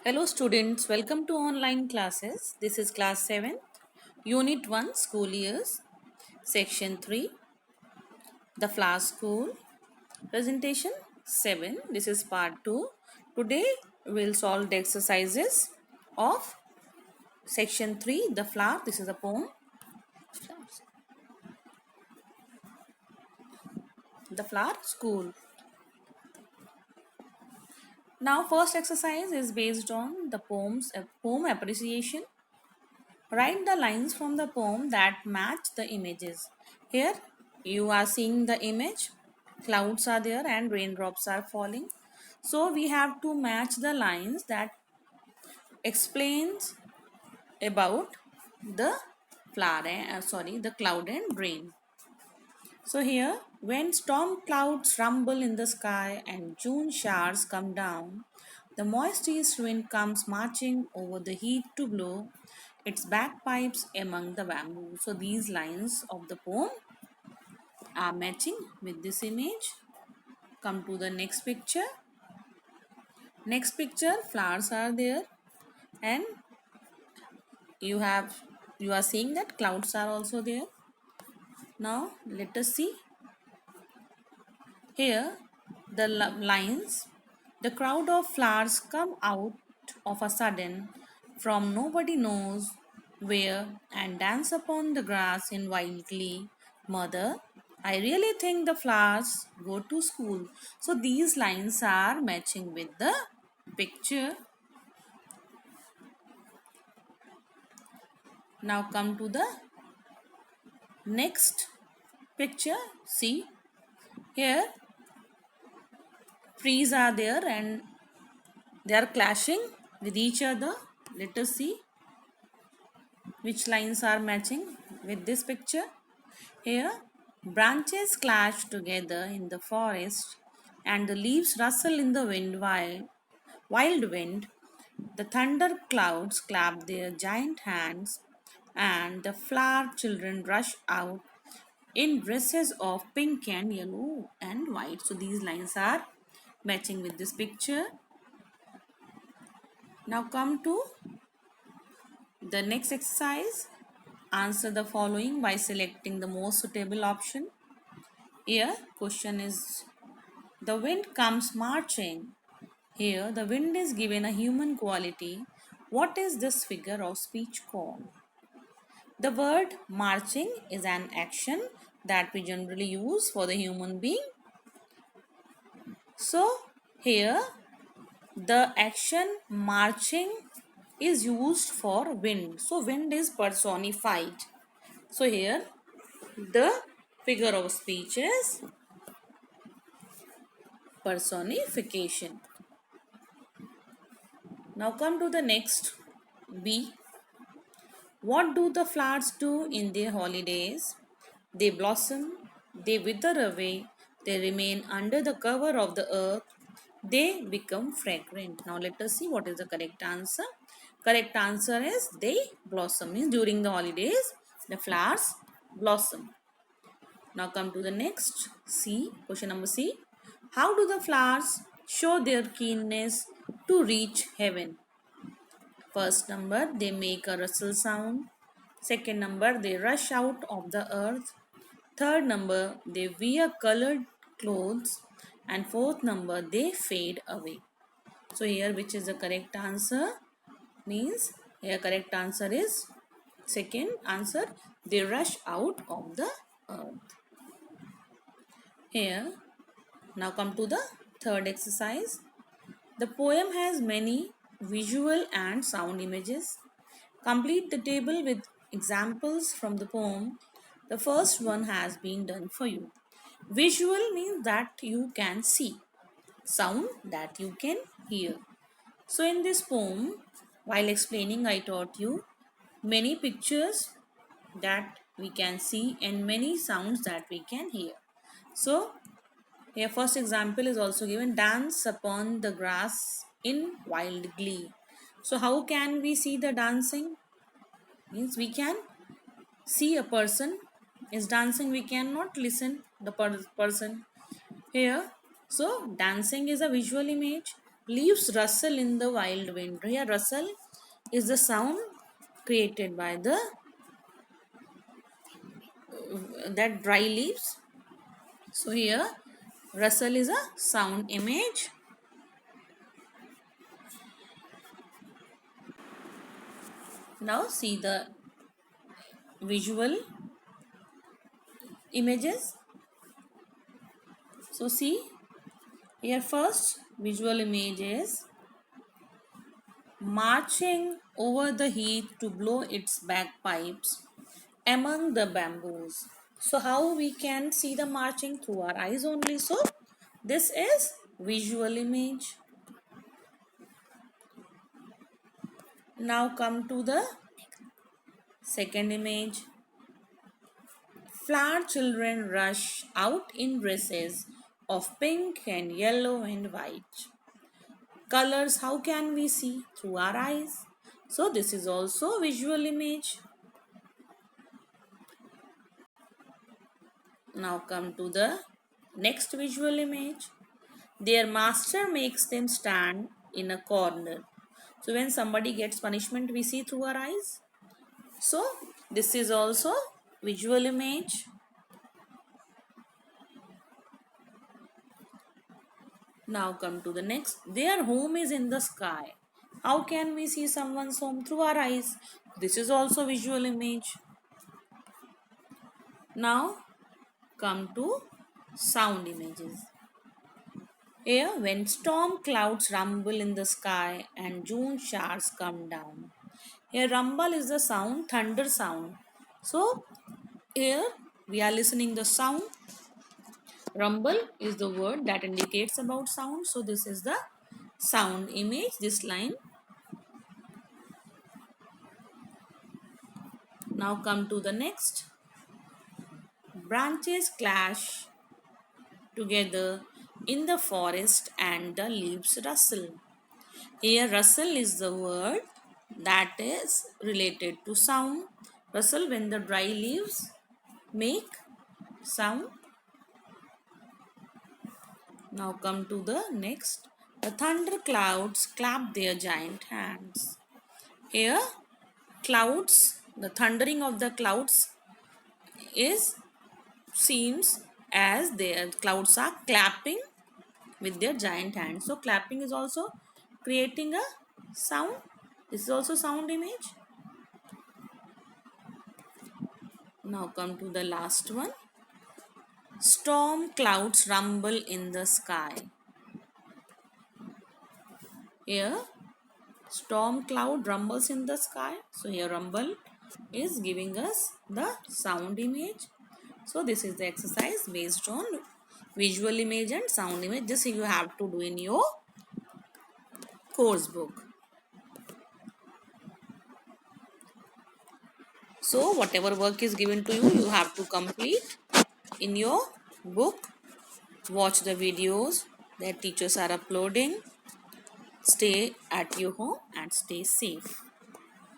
Hello students, welcome to online classes. This is class 7, unit 1 school years, section 3, the flower school, presentation 7. This is part 2. Today we'll solve the exercises of section 3, the flower. This is a poem. The flower school. Now first exercise is based on the poem appreciation. Write the lines from the poem that match the images. Here you are seeing the image. Clouds are there and raindrops are falling. So we have to match the lines that explains about the the cloud and rain. So here, when storm clouds rumble in the sky and June showers come down, the moist east wind comes marching over the heat to blow its bagpipes among the bamboo. So these lines of the poem are matching with this image. Come to the next picture. Next picture, flowers are there, and you are seeing that clouds are also there. Now let us see here the lines. The crowd of flowers come out of a sudden from nobody knows where and dance upon the grass in wild glee. Mother, I really think the flowers go to school. So these lines are matching with the picture. Now come to the next picture. See here trees are there and they are clashing with each other. Let us see which lines are matching with this picture. Here, branches clash together in the forest and the leaves rustle in the wild wind. The thunder clouds clap their giant hands and the flower children rush out in dresses of pink and yellow and white. So these lines are matching with this picture. Now come to the next exercise. Answer the following by selecting the most suitable option. Here, question is the wind comes marching. Here, the wind is given a human quality. What is this figure of speech called? The word marching is an action that we generally use for the human being. So, here, the action marching is used for wind. So, wind is personified. So, here, the figure of speech is personification. Now come to the next B. What do the flowers do in their holidays? They blossom, they wither away, they remain under the cover of the earth, they become fragrant. Now let us see what is the correct answer. Correct answer is they blossom. Means during the holidays the flowers blossom. Now come to the next C. Question number C. How do the flowers show their keenness to reach heaven? First number, they make a rustle sound. Second number, they rush out of the earth. Third number, they wear colored clothes. And fourth number, they fade away. So here which is the correct answer? Means here correct answer is second answer, they rush out of the earth. Here, now come to the third exercise. The poem has many visual and sound images. Complete the table with examples from the poem. The first one has been done for you. Visual means that you can see. Sound that you can hear. So in this poem, while explaining, I taught you many pictures that we can see and many sounds that we can hear. So here first example is also given, dance upon the grass in wild glee. So how can we see the dancing? Means we can see a person is dancing, we cannot listen the person here. So dancing is a visual image. Leaves rustle in the wild wind. Here, rustle is the sound created by the that dry leaves. So here, rustle is a sound image. Now see the visual images. So see here, first visual image is marching over the heath to blow its bagpipes among the bamboos. So how we can see the marching? Through our eyes only. So this is visual image. Now come to the second image. Flower children rush out in dresses of pink and yellow and white. Colors, how can we see? Through our eyes. So this is also visual image. Now come to the next visual image. Their master makes them stand in a corner. So when somebody gets punishment, we see through our eyes. So this is also visual image. Now come to the next. Their home is in the sky. How can we see someone's home? Through our eyes. This is also visual image. Now come to sound images. Here, when storm clouds rumble in the sky and June showers come down. Here, rumble is the sound, thunder sound. So, here we are listening the sound. Rumble is the word that indicates about sound. So, this is the sound image, this line. Now, come to the next. Branches clash together in the forest and the leaves rustle. Here, rustle is the word that is related to sound. Rustle when the dry leaves make sound. Now come to the next. The thunder clouds clap their giant hands. Here, clouds, the thundering of the clouds is seems as their clouds are clapping with their giant hands. So clapping is also creating a sound. This is also sound image. Now come to the last one. Storm clouds rumble in the sky. Here, storm cloud rumbles in the sky. So here rumble is giving us the sound image. So this is the exercise based on visual image and sound image. This you have to do in your course book. So whatever work is given to you, you have to complete in your book. Watch the videos that teachers are uploading. Stay at your home and stay safe.